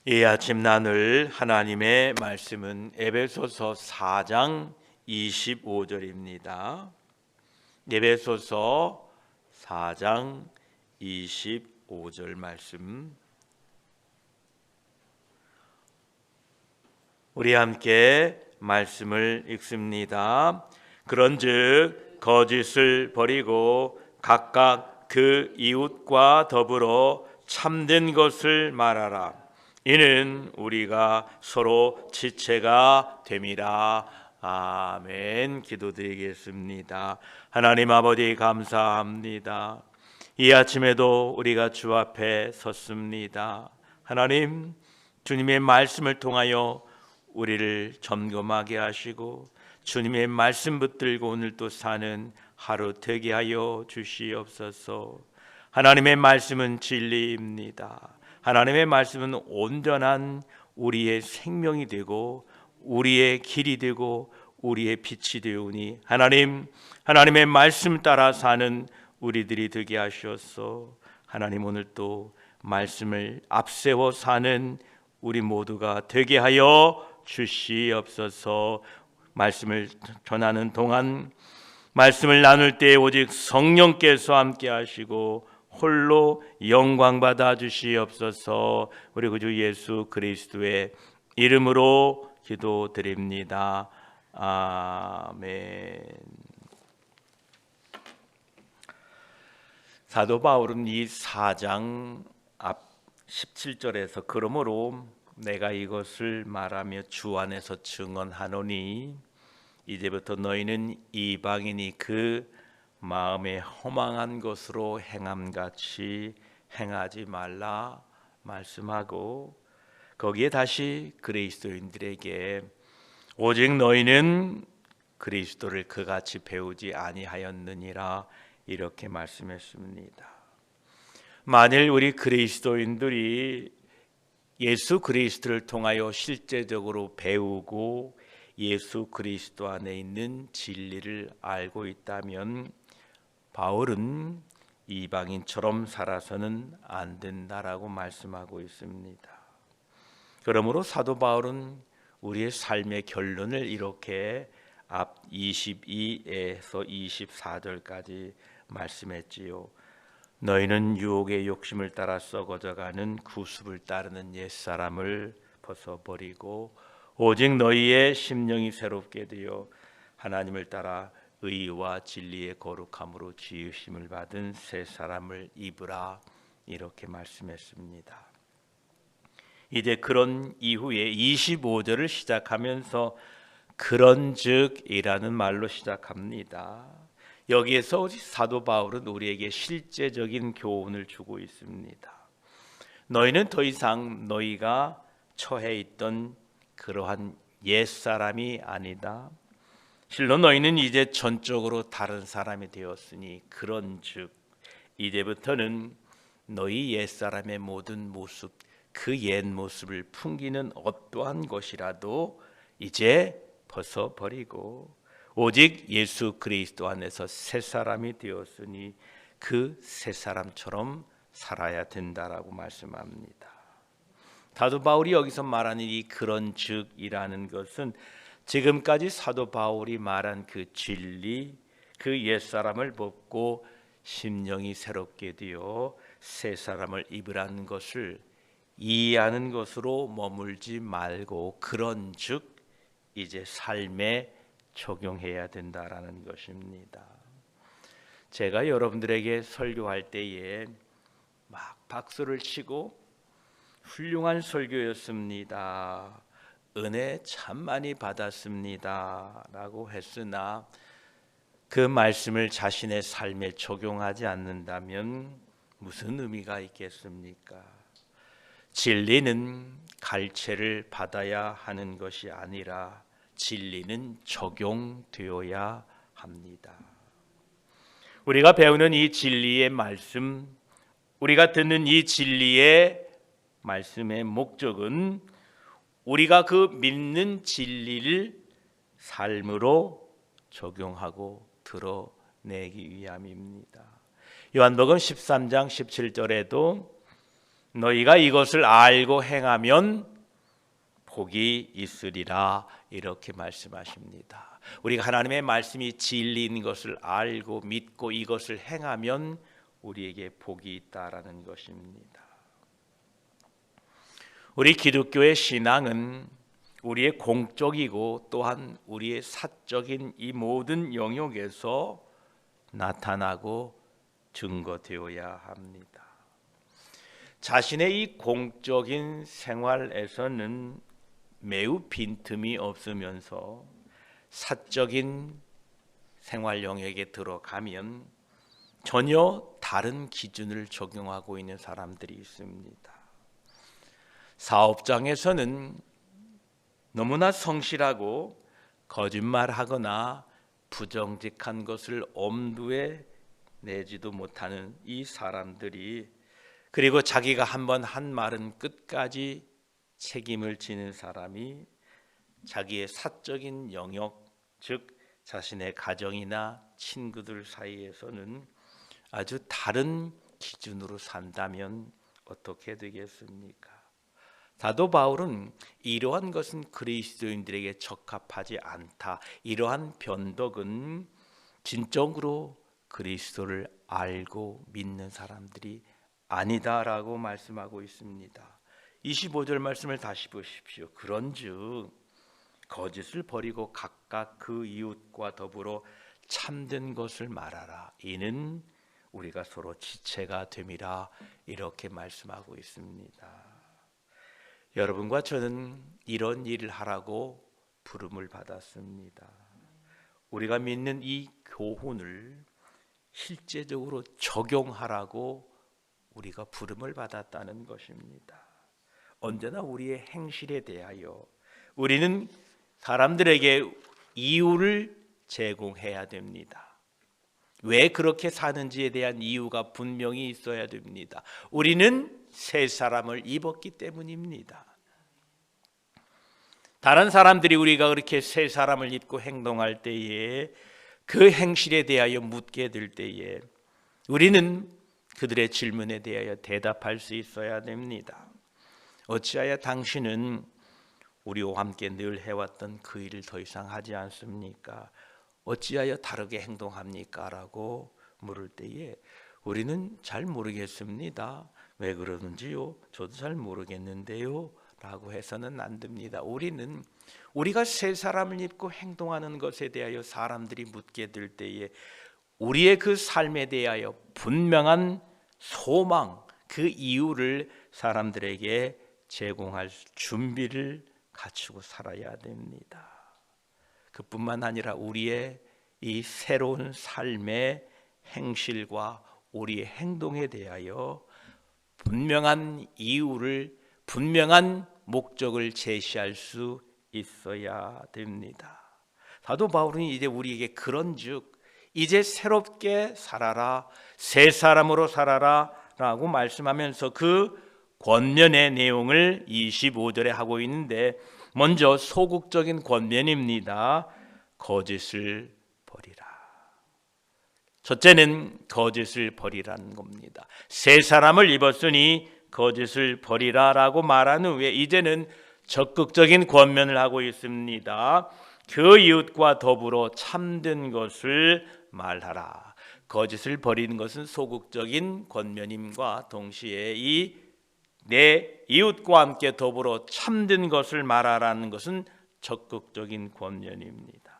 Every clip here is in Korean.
이 아침 나눌 하나님의 말씀은 에베소서 4장 25절입니다. 에베소서 4장 25절 말씀, 우리 함께 말씀을 읽습니다. 그런즉 거짓을 버리고 각각 그 이웃과 더불어 참된 것을 말하라. 이는 우리가 서로 지체가 됨이라. 아멘. 기도드리겠습니다. 하나님 아버지 감사합니다. 이 아침에도 우리가 주 앞에 섰습니다. 하나님, 주님의 말씀을 통하여 우리를 점검하게 하시고 주님의 말씀 붙들고 오늘 또 사는 하루 되게 하여 주시옵소서. 하나님의 말씀은 진리입니다. 하나님의 말씀은 온전한 우리의 생명이 되고 우리의 길이 되고 우리의 빛이 되오니 하나님의 말씀 따라 사는 우리들이 되게 하시옵소서. 하나님, 오늘 또 말씀을 앞세워 사는 우리 모두가 되게 하여 주시옵소서. 말씀을 전하는 동안 말씀을 나눌 때 오직 성령께서 함께 하시고 홀로 영광 받아 주시옵소서. 우리 구주 예수 그리스도의 이름으로 기도드립니다. 아멘. 사도 바울은 이 4장 앞 17절에서 그러므로 내가 이것을 말하며 주 안에서 증언하노니 이제부터 너희는 이방인이 그 마음에 허망한 것으로 행함같이 행하지 말라 말씀하고, 거기에 다시 그리스도인들에게 오직 너희는 그리스도를 그같이 배우지 아니하였느니라 이렇게 말씀했습니다. 만일 우리 그리스도인들이 예수 그리스도를 통하여 실제적으로 배우고 예수 그리스도 안에 있는 진리를 알고 있다면 바울은 이방인처럼 살아서는 안 된다라고 말씀하고 있습니다. 그러므로 사도 바울은 우리의 삶의 결론을 이렇게 앞 22에서 24절까지 말씀했지요. 너희는 유혹의 욕심을 따라 썩어져가는 구습을 따르는 옛사람을 벗어버리고 오직 너희의 심령이 새롭게 되어 하나님을 따라 의와 진리의 거룩함으로 지으심을 받은 새 사람을 입으라 이렇게 말씀했습니다. 이제 그런 이후에 25절을 시작하면서 그런즉이라는 말로 시작합니다. 여기에서 사도 바울은 우리에게 실제적인 교훈을 주고 있습니다. 너희는 더 이상 너희가 처해 있던 그러한 옛사람이 아니다. 실로 너희는 이제 전적으로 다른 사람이 되었으니 그런즉 이제부터는 너희 옛사람의 모든 모습, 그 옛 모습을 풍기는 어떠한 것이라도 이제 벗어버리고 오직 예수 그리스도 안에서 새 사람이 되었으니 그 새 사람처럼 살아야 된다라고 말씀합니다. 사도 바울이 여기서 말하는 이 그런즉이라는 것은 지금까지 사도 바울이 말한 그 진리, 그 옛사람을 벗고 심령이 새롭게 되어 새 사람을 입으라는 것을 이해하는 것으로 머물지 말고 그런즉 이제 삶에 적용해야 된다라는 것입니다. 제가 여러분들에게 설교할 때에 막 박수를 치고 훌륭한 설교였습니다, 은혜 참 많이 받았습니다 라고 했으나 그 말씀을 자신의 삶에 적용하지 않는다면 무슨 의미가 있겠습니까? 진리는 갈채를 받아야 하는 것이 아니라 진리는 적용되어야 합니다. 우리가 배우는 이 진리의 말씀, 우리가 듣는 이 진리의 말씀의 목적은 우리가 그 믿는 진리를 삶으로 적용하고 드러내기 위함입니다. 요한복음 13장 17절에도 너희가 이것을 알고 행하면 복이 있으리라 이렇게 말씀하십니다. 우리가 하나님의 말씀이 진리인 것을 알고 믿고 이것을 행하면 우리에게 복이 있다라는 것입니다. 우리 기독교의 신앙은 우리의 공적이고 또한 우리의 사적인 이 모든 영역에서 나타나고 증거되어야 합니다. 자신의 이 공적인 생활에서는 매우 빈틈이 없으면서 사적인 생활 영역에 들어가면 전혀 다른 기준을 적용하고 있는 사람들이 있습니다. 사업장에서는 너무나 성실하고 거짓말하거나 부정직한 것을 엄두에 내지도 못하는 이 사람들이, 그리고 자기가 한번 한 말은 끝까지 책임을 지는 사람이 자기의 사적인 영역, 즉 자신의 가정이나 친구들 사이에서는 아주 다른 기준으로 산다면 어떻게 되겠습니까? 사도 바울은 이러한 것은 그리스도인들에게 적합하지 않다. 이러한 변덕은 진정으로 그리스도를 알고 믿는 사람들이 아니다라고 말씀하고 있습니다. 25절 말씀을 다시 보십시오. 그런즉 거짓을 버리고 각각 그 이웃과 더불어 참된 것을 말하라. 이는 우리가 서로 지체가 됨이라 이렇게 말씀하고 있습니다. 여러분과 저는 이런 일을 하라고 부름을 받았습니다. 우리가 믿는 이 교훈을 실제적으로 적용하라고 우리가 부름을 받았다는 것입니다. 언제나 우리의 행실에 대하여 우리는 사람들에게 이유를 제공해야 됩니다. 왜 그렇게 사는지에 대한 이유가 분명히 있어야 됩니다. 우리는 새 사람을 입었기 때문입니다. 다른 사람들이 우리가 그렇게 새 사람을 입고 행동할 때에 그 행실에 대하여 묻게 될 때에 우리는 그들의 질문에 대하여 대답할 수 있어야 됩니다. 어찌하여 당신은 우리와 함께 늘 해왔던 그 일을 더 이상 하지 않습니까? 어찌하여 다르게 행동합니까? 라고 물을 때에 우리는 잘 모르겠습니다. 왜 그러는지요? 저도 잘 모르겠는데요. 라고 해서는 안 됩니다. 우리는 우리가 새 사람을 입고 행동하는 것에 대하여 사람들이 묻게 될 때에 우리의 그 삶에 대하여 분명한 소망, 그 이유를 사람들에게 제공할 준비를 갖추고 살아야 됩니다. 그뿐만 아니라 우리의 이 새로운 삶의 행실과 우리의 행동에 대하여 분명한 이유를, 분명한 목적을 제시할 수 있어야 됩니다. 사도 바울은 이제 우리에게 그런즉 이제 새롭게 살아라, 새 사람으로 살아라 라고 말씀하면서 그 권면의 내용을 25절에 하고 있는데, 먼저 소극적인 권면입니다. 거짓을 버리라. 첫째는 거짓을 버리라는 겁니다. 새 사람을 입었으니 거짓을 버리라 라고 말한 후에 이제는 적극적인 권면을 하고 있습니다. 그 이웃과 더불어 참된 것을 말하라. 거짓을 버리는 것은 소극적인 권면임과 동시에 이 내 이웃과 함께 더불어 참된 것을 말하라는 것은 적극적인 권면입니다.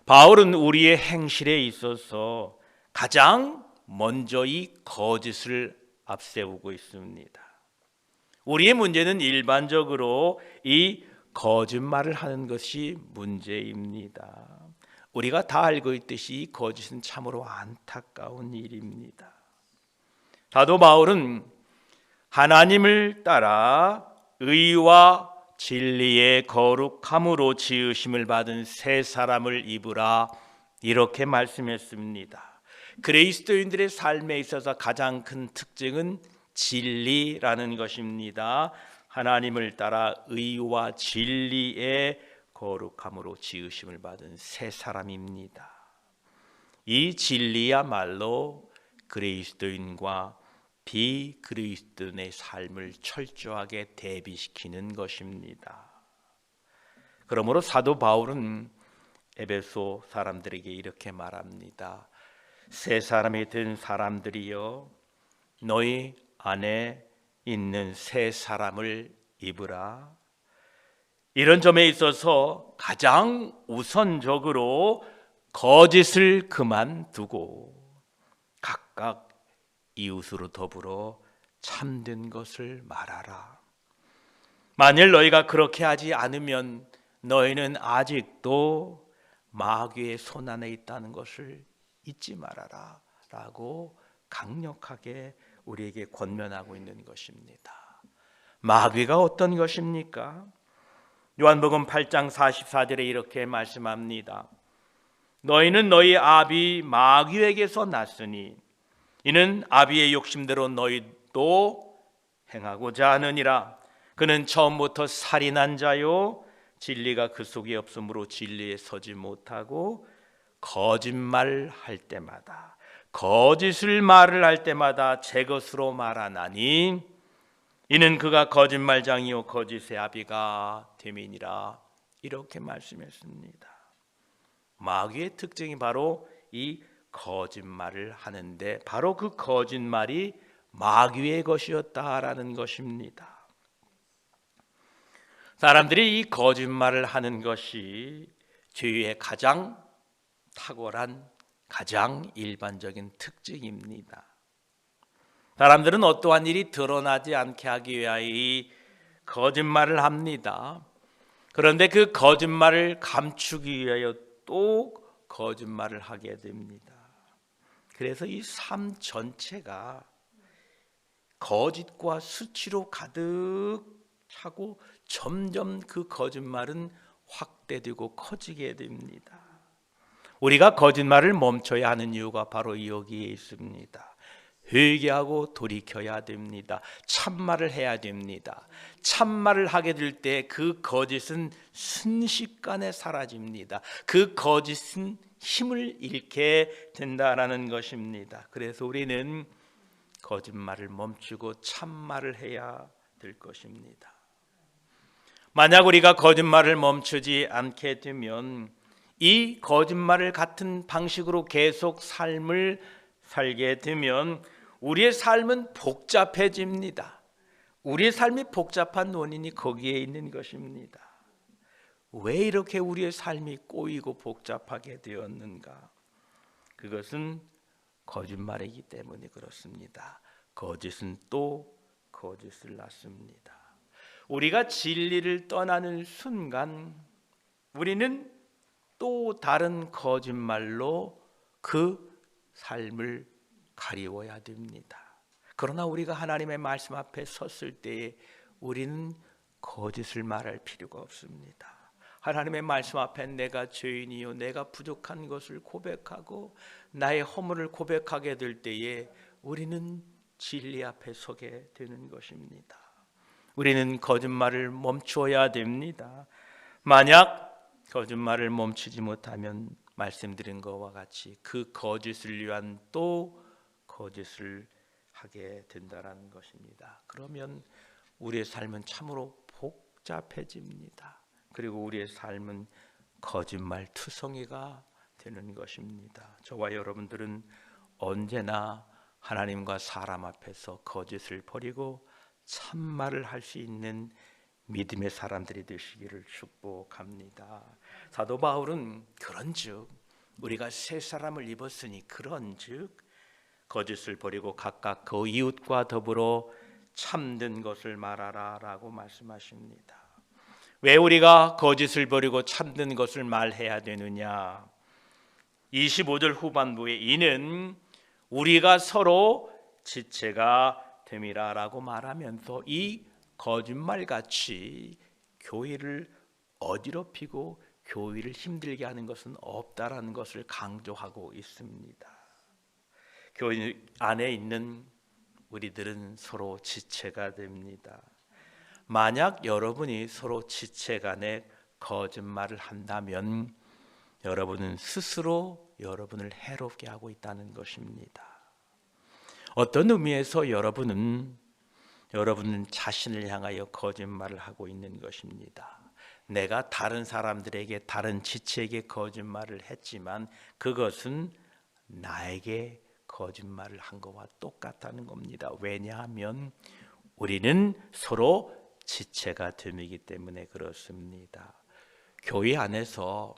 바울은 우리의 행실에 있어서 가장 먼저 이 거짓을 앞세우고 있습니다. 우리의 문제는 일반적으로 이 거짓말을 하는 것이 문제입니다. 우리가 다 알고 있듯이 이 거짓은 참으로 안타까운 일입니다. 사도 바울은 하나님을 따라 의와 진리의 거룩함으로 지으심을 받은 새 사람을 입으라 이렇게 말씀했습니다. 그리스도인들의 삶에 있어서 가장 큰 특징은 진리라는 것입니다. 하나님을 따라 의와 진리의 거룩함으로 지으심을 받은 새 사람입니다. 이 진리야말로 그리스도인과 비그리스도인의 삶을 철저하게 대비시키는 것입니다. 그러므로 사도 바울은 에베소 사람들에게 이렇게 말합니다. 새 사람이 된 사람들이여 너희 안에 있는 새 사람을 입으라. 이런 점에 있어서 가장 우선적으로 거짓을 그만두고 각각 이웃으로 더불어 참된 것을 말하라. 만일 너희가 그렇게 하지 않으면 너희는 아직도 마귀의 손 안에 있다는 것을 잊지 말아라 라고 강력하게 우리에게 권면하고 있는 것입니다. 마귀가 어떤 것입니까? 요한복음 8장 44절에 이렇게 말씀합니다. 너희는 너희 아비 마귀에게서 났으니 이는 아비의 욕심대로 너희도 행하고자 하느니라. 그는 처음부터 살인한 자요 진리가 그 속에 없으므로 진리에 서지 못하고 거짓말할 때마다 거짓을 말을 할 때마다 제 것으로 말하나니 이는 그가 거짓말장이요 거짓의 아비가 됨이니라. 이렇게 말씀했습니다. 마귀의 특징이 바로 이 거짓말을 하는데 바로 그 거짓말이 마귀의 것이었다라는 것입니다. 사람들이 이 거짓말을 하는 것이 죄의 가장 탁월한 가장 일반적인 특징입니다. 사람들은 어떠한 일이 드러나지 않게 하기 위하여 이 거짓말을 합니다. 그런데 그 거짓말을 감추기 위하여 또 거짓말을 하게 됩니다. 그래서 이 삶 전체가 거짓과 수치로 가득 차고 점점 그 거짓말은 확대되고 커지게 됩니다. 우리가 거짓말을 멈춰야 하는 이유가 바로 여기에 있습니다. 회개하고 돌이켜야 됩니다. 참말을 해야 됩니다. 참말을 하게 될 때 그 거짓은 순식간에 사라집니다. 그 거짓은 힘을 잃게 된다라는 것입니다. 그래서 우리는 거짓말을 멈추고 참말을 해야 될 것입니다. 만약 우리가 거짓말을 멈추지 않게 되면 이 거짓말을 같은 방식으로 계속 삶을 살게 되면 우리의 삶은 복잡해집니다. 우리의 삶이 복잡한 원인이 거기에 있는 것입니다. 왜 이렇게 우리의 삶이 꼬이고 복잡하게 되었는가? 그것은 거짓말이기 때문에 그렇습니다. 거짓은 또 거짓을 낳습니다. 우리가 진리를 떠나는 순간 우리는 또 다른 거짓말로 그 삶을 가리워야 됩니다. 그러나 우리가 하나님의 말씀 앞에 섰을 때에 우리는 거짓을 말할 필요가 없습니다. 하나님의 말씀 앞에 내가 죄인이요 내가 부족한 것을 고백하고 나의 허물을 고백하게 될 때에 우리는 진리 앞에 서게 되는 것입니다. 우리는 거짓말을 멈추어야 됩니다. 만약 거짓말을 멈추지 못하면 말씀드린 것과 같이 그 거짓을 위한 또 거짓을 하게 된다는 것입니다. 그러면 우리의 삶은 참으로 복잡해집니다. 그리고 우리의 삶은 거짓말 투성이가 되는 것입니다. 저와 여러분들은 언제나 하나님과 사람 앞에서 거짓을 버리고 참말을 할 수 있는 믿음의 사람들이 되시기를 축복합니다. 사도 바울은 그런즉 우리가 새 사람을 입었으니 그런즉 거짓을 버리고 각각 그 이웃과 더불어 참된 것을 말하라 라고 말씀하십니다. 왜 우리가 거짓을 버리고 참된 것을 말해야 되느냐? 25절 후반부에 이는 우리가 서로 지체가 됨이라 라고 말하면서 이 거짓말같이 교회를 어지럽히고 교회를 힘들게 하는 것은 없다라는 것을 강조하고 있습니다. 교회 안에 있는 우리들은 서로 지체가 됩니다. 만약 여러분이 서로 지체 간에 거짓말을 한다면 여러분은 스스로 여러분을 해롭게 하고 있다는 것입니다. 어떤 의미에서 여러분은 자신을 향하여 거짓말을 하고 있는 것입니다. 내가 다른 사람들에게, 다른 지체에게 거짓말을 했지만 그것은 나에게 거짓말을 한 것과 똑같다는 겁니다. 왜냐하면 우리는 서로 지체가 됨이기 때문에 그렇습니다. 교회 안에서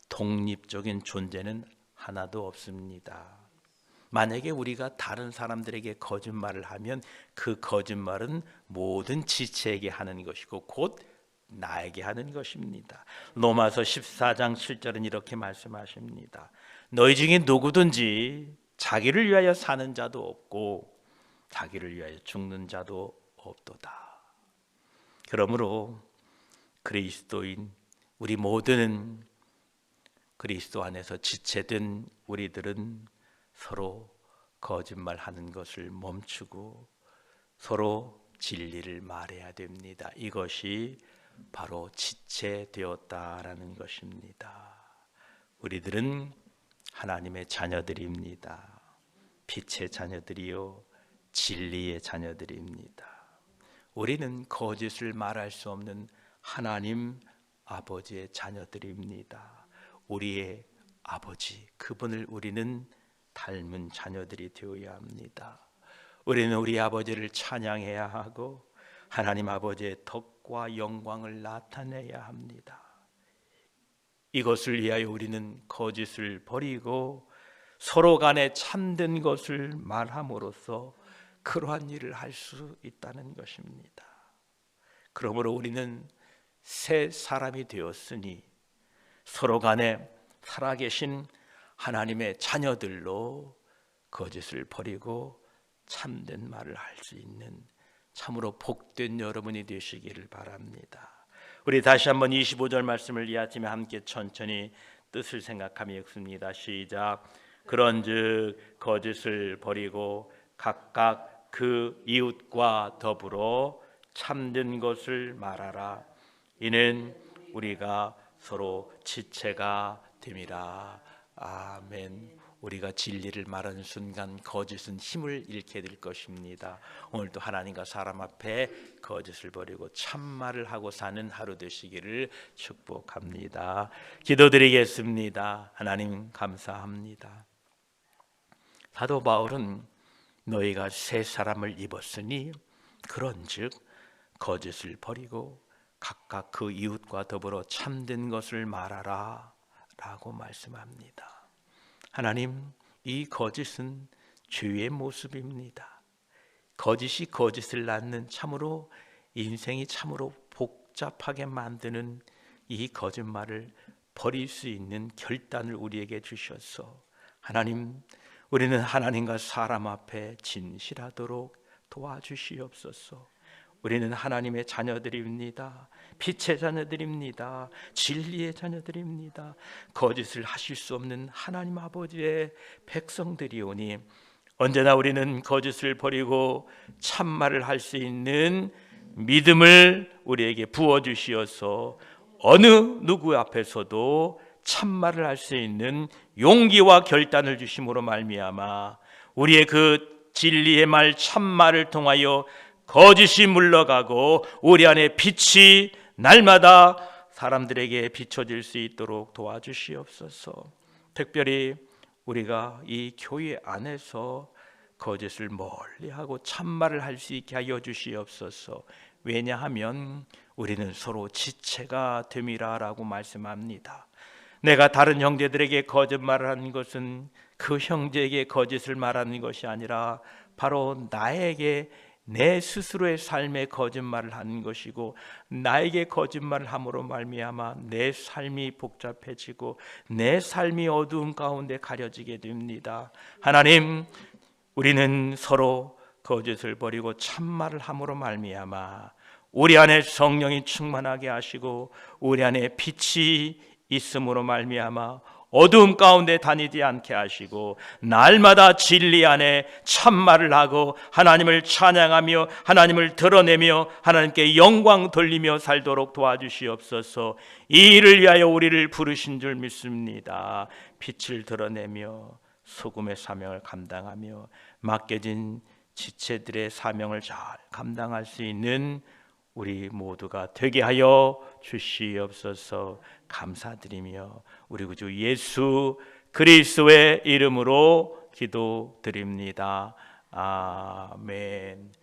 독립적인 존재는 하나도 없습니다. 만약에 우리가 다른 사람들에게 거짓말을 하면 그 거짓말은 모든 지체에게 하는 것이고 곧 나에게 하는 것입니다. 로마서 14장 7절은 이렇게 말씀하십니다. 너희 중에 누구든지 자기를 위하여 사는 자도 없고 자기를 위하여 죽는 자도 없도다. 그러므로 그리스도인 우리 모두는 그리스도 안에서 지체된 우리들은 서로 거짓말하는 것을 멈추고 서로 진리를 말해야 됩니다. 이것이 바로 지체되었다라는 것입니다. 우리들은 하나님의 자녀들입니다. 빛의 자녀들이요 진리의 자녀들입니다. 우리는 거짓을 말할 수 없는 하나님 아버지의 자녀들입니다. 우리의 아버지, 그분을 우리는 닮은 자녀들이 되어야 합니다. 우리는 우리 아버지를 찬양해야 하고 하나님 아버지의 덕과 영광을 나타내야 합니다. 이것을 위하여 우리는 거짓을 버리고 서로 간에 참된 것을 말함으로써 그러한 일을 할 수 있다는 것입니다. 그러므로 우리는 새 사람이 되었으니 서로 간에 살아계신 하나님의 자녀들로 거짓을 버리고 참된 말을 할 수 있는 참으로 복된 여러분이 되시기를 바랍니다. 우리 다시 한번 25절 말씀을 이 아침에 함께 천천히 뜻을 생각하며 읽습니다. 시작. 그런즉 거짓을 버리고 각각 그 이웃과 더불어 참된 것을 말하라. 이는 우리가 서로 지체가 됨이라. 아멘. 우리가 진리를 말하는 순간 거짓은 힘을 잃게 될 것입니다. 오늘도 하나님과 사람 앞에 거짓을 버리고 참말을 하고 사는 하루 되시기를 축복합니다. 기도드리겠습니다. 하나님 감사합니다. 사도 바울은 너희가 새 사람을 입었으니 그런즉 거짓을 버리고 각각 그 이웃과 더불어 참된 것을 말하라 라고 말씀합니다. 하나님, 이 거짓은 죄의 모습입니다. 거짓이 거짓을 낳는 참으로 인생이 참으로 복잡하게 만드는 이 거짓말을 버릴 수 있는 결단을 우리에게 주셔서 하나님, 우리는 하나님과 사람 앞에 진실하도록 도와주시옵소서. 우리는 하나님의 자녀들입니다. 빛의 자녀들입니다. 진리의 자녀들입니다. 거짓을 하실 수 없는 하나님 아버지의 백성들이오니 언제나 우리는 거짓을 버리고 참말을 할 수 있는 믿음을 우리에게 부어주시어서 어느 누구 앞에서도 참말을 할 수 있는 용기와 결단을 주심으로 말미암아 우리의 그 진리의 말 참말을 통하여 거짓이 물러가고 우리 안에 빛이 날마다 사람들에게 비춰질 수 있도록 도와주시옵소서. 특별히 우리가 이 교회 안에서 거짓을 멀리하고 참말을 할 수 있게 하여 주시옵소서. 왜냐하면 우리는 서로 지체가 됨이라라고 말씀합니다. 내가 다른 형제들에게 거짓말을 하는 것은 그 형제에게 거짓을 말하는 것이 아니라 바로 나에게 내 스스로의 삶에 거짓말을 하는 것이고 나에게 거짓말을 함으로 말미암아 내 삶이 복잡해지고 내 삶이 어두운 가운데 가려지게 됩니다. 하나님, 우리는 서로 거짓을 버리고 참말을 함으로 말미암아 우리 안에 성령이 충만하게 하시고 우리 안에 빛이 있음으로 말미암아 어두움 가운데 다니지 않게 하시고 날마다 진리 안에 참말을 하고 하나님을 찬양하며 하나님을 드러내며 하나님께 영광 돌리며 살도록 도와주시옵소서. 이 일을 위하여 우리를 부르신 줄 믿습니다. 빛을 드러내며 소금의 사명을 감당하며 맡겨진 지체들의 사명을 잘 감당할 수 있는 우리 모두가 되게 하여 주시옵소서. 감사드리며 우리 구주 예수 그리스도의 이름으로 기도드립니다. 아멘.